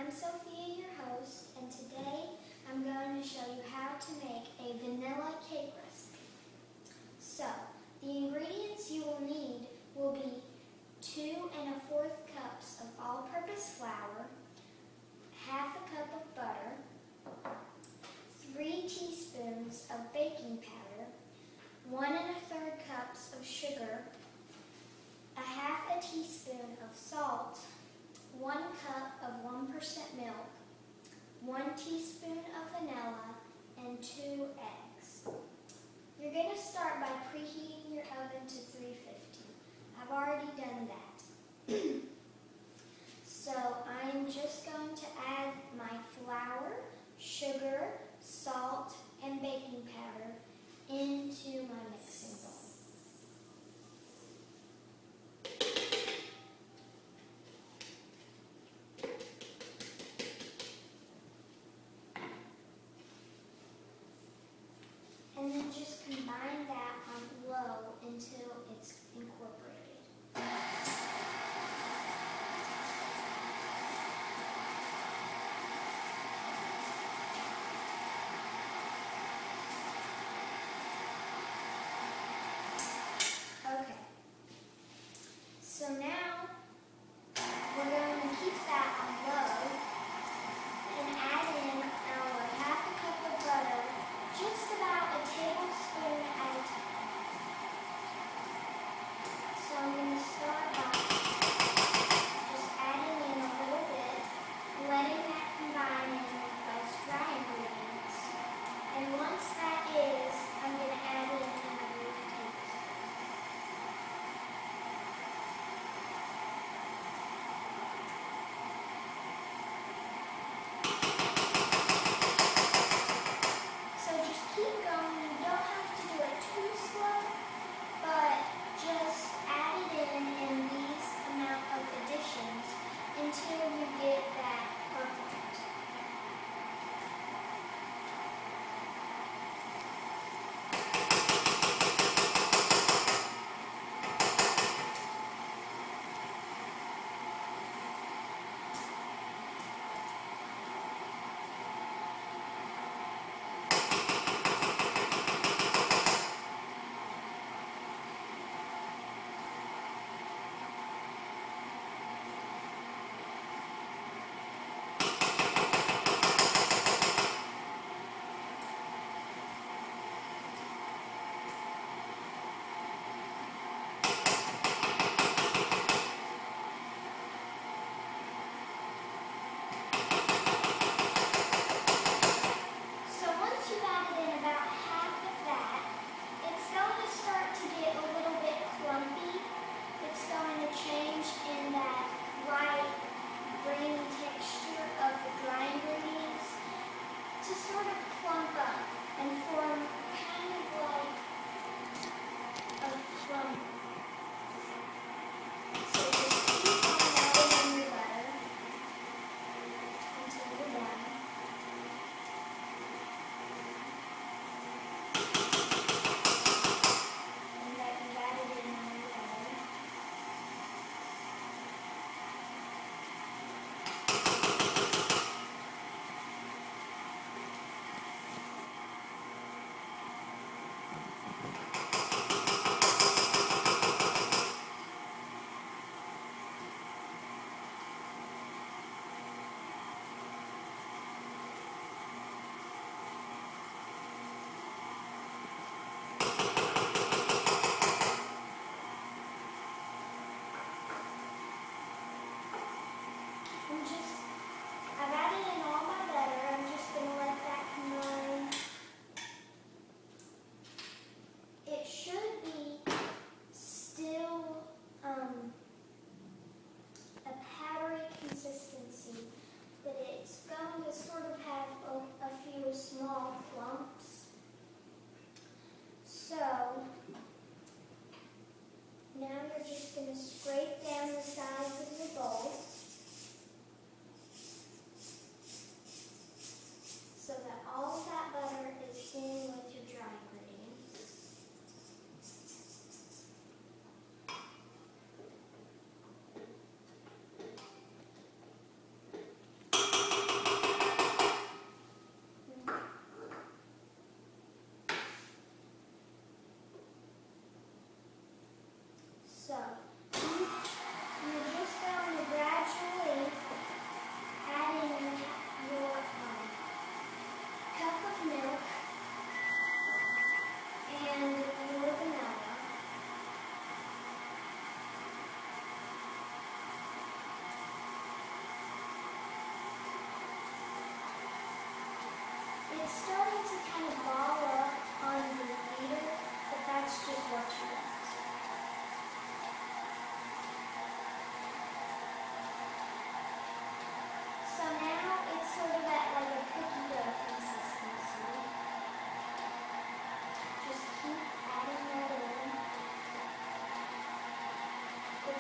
I'm Sophia, your host, and today I'm going to show you how to make a vanilla cake recipe. So, the ingredients you will need will be 2 1/4 cups of all-purpose flour, half a cup of butter, 3 teaspoons of baking powder, 1 1/3 cups of sugar, a half a teaspoon of salt, 1 cup of 1% milk, 1 teaspoon of vanilla, and 2 eggs. You're going to start by preheating your oven to 350. I've already done that. So I'm just going to add my flour, sugar, salt, and baking powder into my mixing bowl. And then just combine that on low until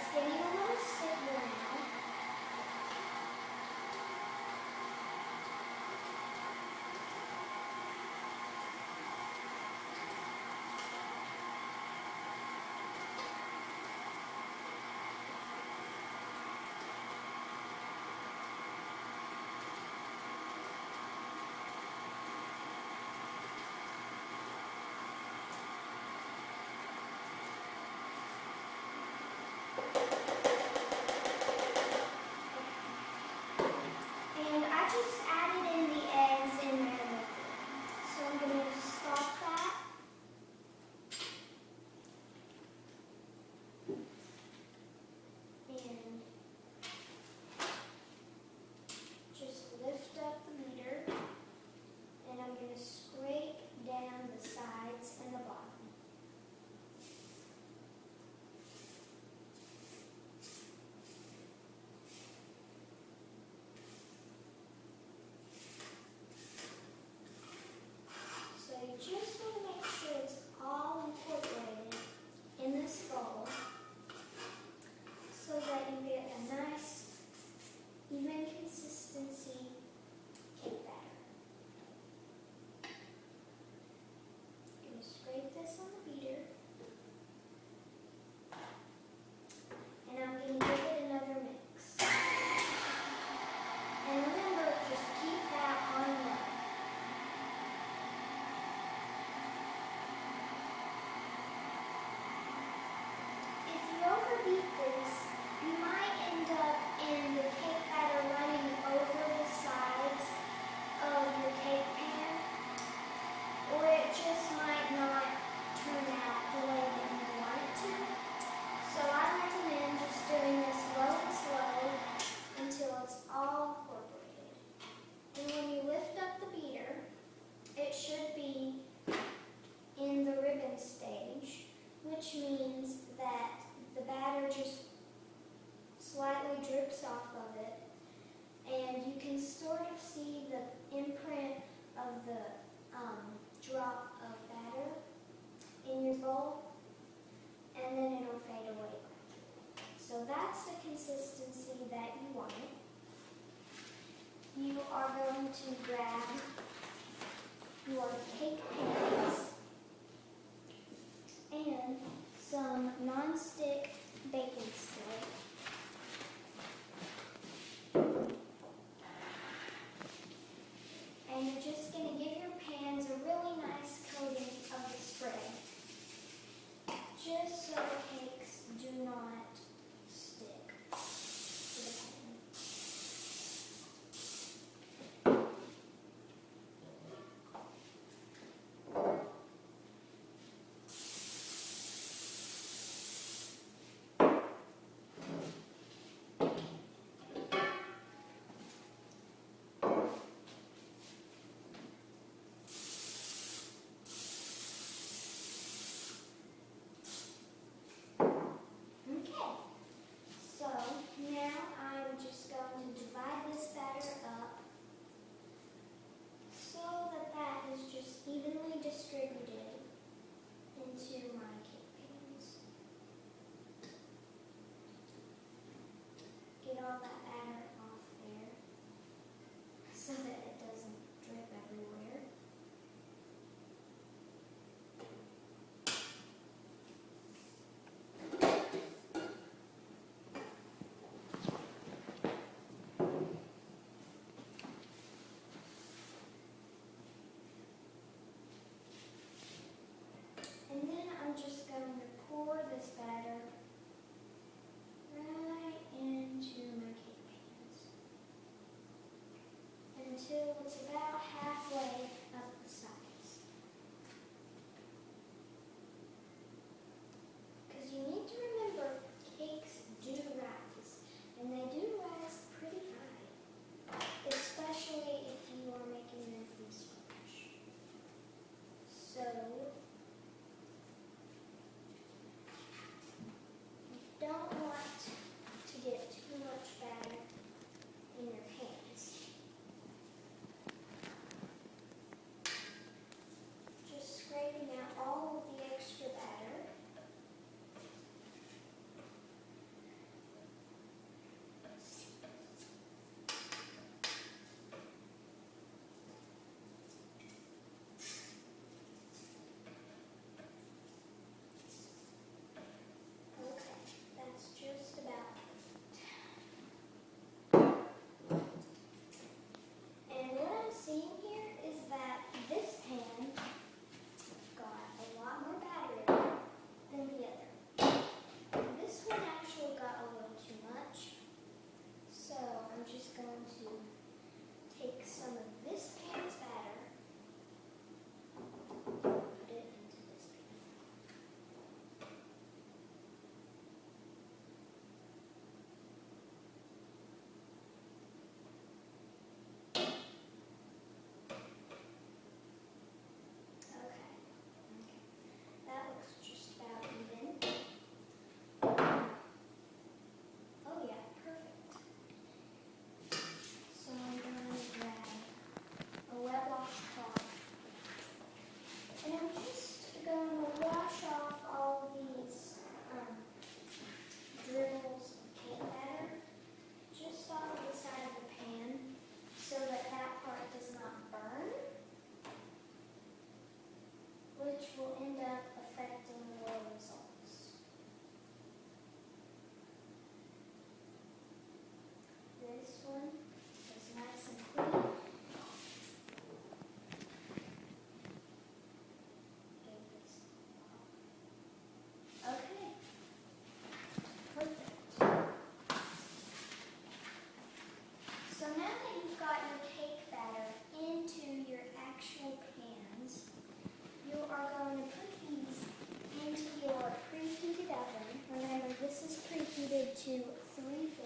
It's getting a little stickier now. And I just added in the eggs in there with it. So I'm going to stop that. And just lift up the beater. And I'm going to scrape down the sides and the bottom. So you just want to make sure it's all incorporated in this bowl so that you get a nice, even consistency cake batter. I'm going to scrape this on the beater. And I'm going to give it another mix. And remember, just keep that on low. If you overbeat this, you might end up in the cake batter running over the sides of your cake pan, or it just might not turn out the way that you want it to. So I recommend just doing this low and slow until it's all incorporated. And when you lift up the beater, it should be in the ribbon stage, which means that the batter just slightly drips off of it, and you can sort of see the imprint of the drop of batter in your bowl, and then it'll fade away. So that's the consistency that you want. You are going to grab your cake pans and some non-stick baking soda. And you're just going to give your pans a really nice coating of the spread, just so the cakes do not stick to the pan. Okay, so now I'm just going to divide this batter up so that that is just evenly distributed into my cake pans. Get all that batter off there so that it doesn't drip everywhere. And then I'm just going to pour this batter right into my cake pans until it's about halfway up the sides. Because you need to remember, cakes do rise, and they do rise pretty high, especially if you are making them from scratch. So to 3